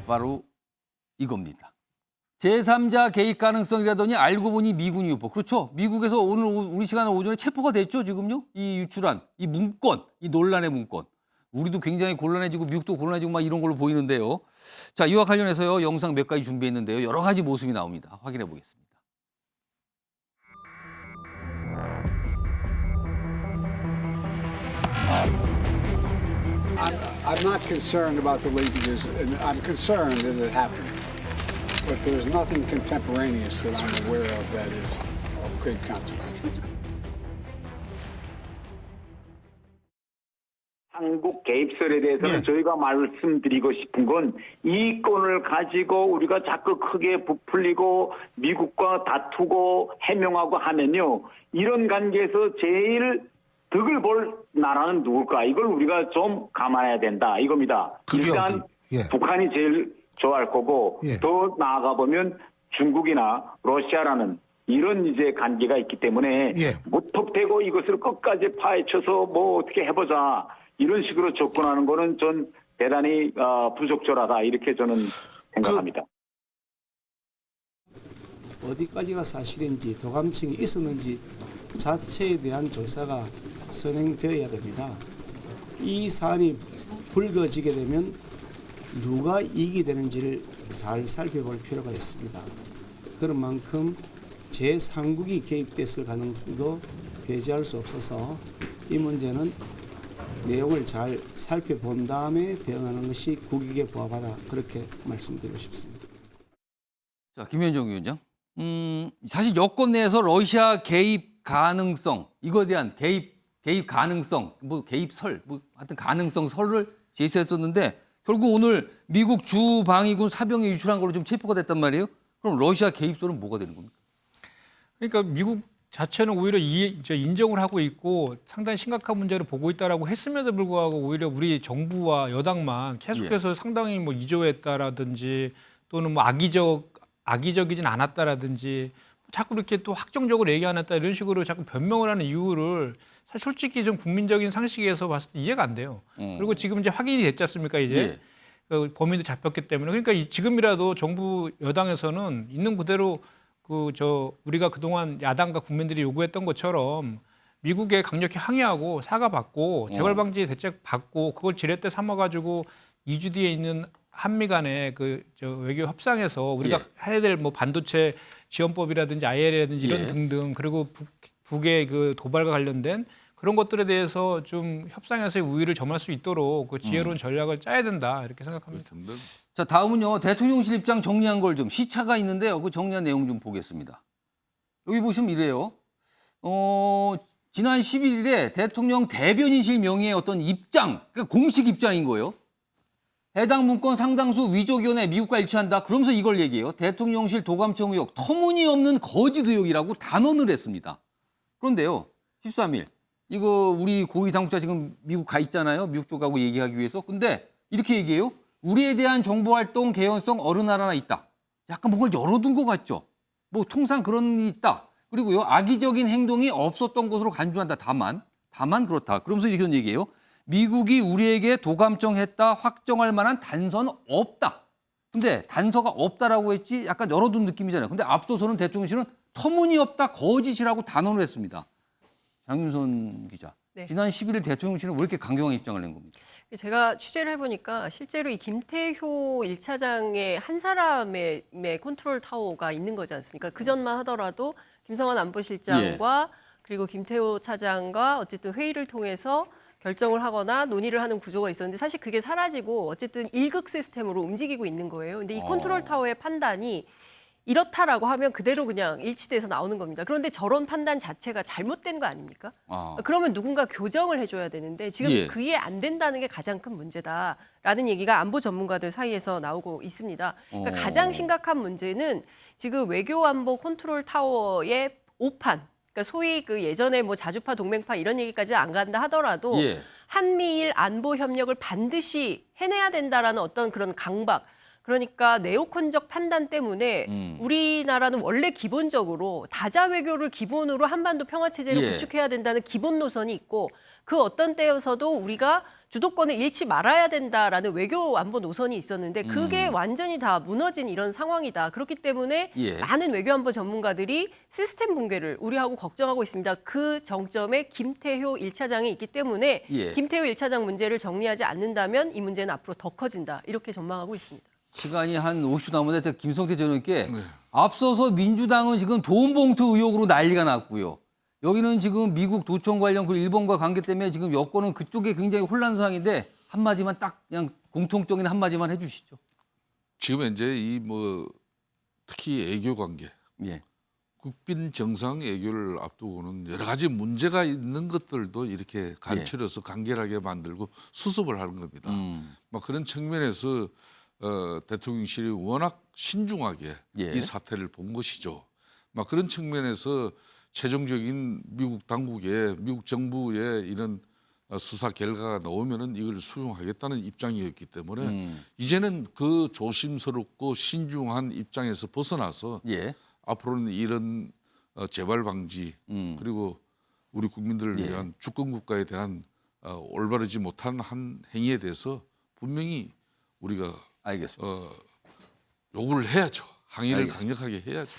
바로 이겁니다. 제3자 개입 가능성이라더니 알고 보니 미군 유포. 그렇죠. 미국에서 오늘 우리 시간 오전에 체포가 됐죠. 지금요. 이 유출한 이 문건, 이 논란의 문건. 우리도 굉장히 곤란해지고 미국도 곤란해지고 막 이런 걸로 보이는데요. 자, 이와 관련해서요. 영상 몇 가지 준비했는데요. 여러 가지 모습이 나옵니다. 확인해 보겠습니다. I'm not concerned about the leakages, and I'm concerned that it happened. But there's nothing contemporaneous that I'm aware of that is of great consequence. 한국 개입설에 대해서는 저희가 말씀드리고 싶은 건 이 건을 가지고 우리가 자꾸 크게 부풀리고 미국과 다투고 해명하고 하면요. 이런 관계에서 제일 득을 볼 나라는 누굴까? 이걸 우리가 좀 감안해야 된다. 이겁니다. 일단 북한이 제일 좋아할 거고 더 나아가 보면 중국이나 러시아라는 이런 이제 관계가 있기 때문에 무턱대고 이것을 끝까지 파헤쳐서 뭐 어떻게 해보자 이런 식으로 접근하는 거는 전 대단히 부적절하다 이렇게 저는 생각합니다. 어디까지가 사실인지 도감청이 있었는지 자체에 대한 조사가 선행되어야 됩니다. 이 사안이 불거지게 되면 누가 이익이 되는지를 잘 살펴볼 필요가 있습니다. 그런 만큼 제3국이 개입됐을 가능성도 배제할 수 없어서 이 문제는 내용을 잘 살펴본 다음에 대응하는 것이 국익에 부합하다 그렇게 말씀드리고 싶습니다. 자, 김현정 위원장. 사실 여권 내에서 러시아 개입 가능성, 이거에 대한 개입 가능성, 뭐 개입설, 뭐 하여튼 가능성 설을 제시했었는데 결국 오늘 미국 주방위군 사병이 유출한 걸로 좀 체포가 됐단 말이에요. 그럼 러시아 개입설은 뭐가 되는 겁니까? 그러니까 미국 자체는 오히려 인정을 하고 있고 상당히 심각한 문제를 보고 있다라고 했음에도 불구하고 오히려 우리 정부와 여당만 계속해서 상당히 뭐 이조했다라든지 또는 뭐 악의적이진 않았다라든지 자꾸 이렇게 또 확정적으로 얘기 안 했다 이런 식으로 자꾸 변명을 하는 이유를 사실 솔직히 좀 국민적인 상식에서 봤을 때 이해가 안 돼요. 그리고 지금 이제 확인이 됐지 않습니까 이제 그 범인도 잡혔기 때문에 그러니까 지금이라도 정부 여당에서는 있는 그대로 우리가 그동안 야당과 국민들이 요구했던 것처럼 미국에 강력히 항의하고 사과받고 재벌방지 대책 받고 그걸 지렛대 삼아가지고 2주 뒤에 있는 한미 간의 외교 협상에서 우리가 해야 될 뭐 반도체 지원법이라든지 IL이라든지 이런 등등 그리고 북의 그 도발과 관련된 그런 것들에 대해서 좀 협상에서의 우위를 점할 수 있도록 그 지혜로운 전략을 짜야 된다 이렇게 생각합니다. 자, 다음은요. 대통령실 입장 정리한 걸 좀 시차가 있는데요. 그 정리한 내용 좀 보겠습니다. 여기 보시면 이래요. 지난 11일에 대통령 대변인실 명의의 어떤 입장, 그러니까 공식 입장인 거예요. 해당 문건 상당수 위조기원에 미국과 일치한다. 그러면서 이걸 얘기해요. 대통령실 도감청 의혹 터무니없는 거짓 의혹이라고 단언을 했습니다. 그런데요. 13일 이거 우리 고위 당국자 지금 미국 가 있잖아요. 미국 쪽하고 얘기하기 위해서. 근데 이렇게 얘기해요. 우리에 대한 정보활동 개연성 어느 나라나 있다. 약간 뭔가 열어둔 것 같죠. 뭐 통상 그런 일이 있다. 그리고요. 악의적인 행동이 없었던 것으로 간주한다. 다만 그렇다. 그러면서 이런 얘기해요. 미국이 우리에게 도감청했다 확정할 만한 단서는 없다. 근데 단서가 없다라고 했지 약간 열어둔 느낌이잖아요. 근데 앞서서는 대통령실은 터무니없다 거짓이라고 단언을 했습니다. 장윤선 기자. 네. 지난 11일 대통령실은 왜 이렇게 강경한 입장을 낸 겁니까? 제가 취재를 해보니까 실제로 이 김태효 1차장의 한 사람의 컨트롤 타워가 있는 거지 않습니까? 그전만 하더라도 김성환 안보실장과 그리고 김태효 차장과 어쨌든 회의를 통해서 결정을 하거나 논의를 하는 구조가 있었는데 사실 그게 사라지고 어쨌든 1극 시스템으로 움직이고 있는 거예요. 근데 이 컨트롤 타워의 판단이 이렇다라고 하면 그대로 그냥 일치돼서 나오는 겁니다. 그런데 저런 판단 자체가 잘못된 거 아닙니까? 그러면 누군가 교정을 해줘야 되는데 지금 그게 안 된다는 게 가장 큰 문제다라는 얘기가 안보 전문가들 사이에서 나오고 있습니다. 그러니까 가장 심각한 문제는 지금 외교안보 컨트롤 타워의 오판, 그러니까 소위 그 예전에 뭐 자주파 동맹파 이런 얘기까지 안 간다 하더라도 한미일 안보 협력을 반드시 해내야 된다라는 어떤 그런 강박, 그러니까 네오콘적 판단 때문에 우리나라는 원래 기본적으로 다자 외교를 기본으로 한반도 평화 체제를 구축해야 된다는 기본 노선이 있고 그 어떤 때여서도 우리가 주도권을 잃지 말아야 된다라는 외교 안보 노선이 있었는데 그게 완전히 다 무너진 이런 상황이다. 그렇기 때문에 예. 많은 외교 안보 전문가들이 시스템 붕괴를 우려하고 걱정하고 있습니다. 그 정점에 김태효 1차장이 있기 때문에 예. 김태효 1차장 문제를 정리하지 않는다면 이 문제는 앞으로 더 커진다. 이렇게 전망하고 있습니다. 시간이 한 50초 남았는데 김성태 전 의원께 앞서서 민주당은 지금 돈 봉투 의혹으로 난리가 났고요. 여기는 지금 미국 도청 관련 그리고 일본과 관계 때문에 지금 여권은 그쪽에 굉장히 혼란 상황인데 한마디만 딱 그냥 공통적인 한마디만 해주시죠. 지금 이제 이 뭐 특히 애교 관계, 예. 국빈 정상 애교를 앞두고는 여러 가지 문제가 있는 것들도 이렇게 간추려서 간결하게 만들고 수습을 하는 겁니다. 막 그런 측면에서 대통령실이 워낙 신중하게 예. 이 사태를 본 것이죠. 막 그런 측면에서 최종적인 미국 당국의 미국 정부의 이런 수사 결과가 나오면은 이걸 수용하겠다는 입장이었기 때문에 이제는 그 조심스럽고 신중한 입장에서 벗어나서 예. 앞으로는 이런 재발 방지 그리고 우리 국민들을 예. 위한 주권 국가에 대한 올바르지 못한 한 행위에 대해서 분명히 우리가 알겠습니다. 요구를 해야죠. 항의를 알겠습니다. 강력하게 해야죠.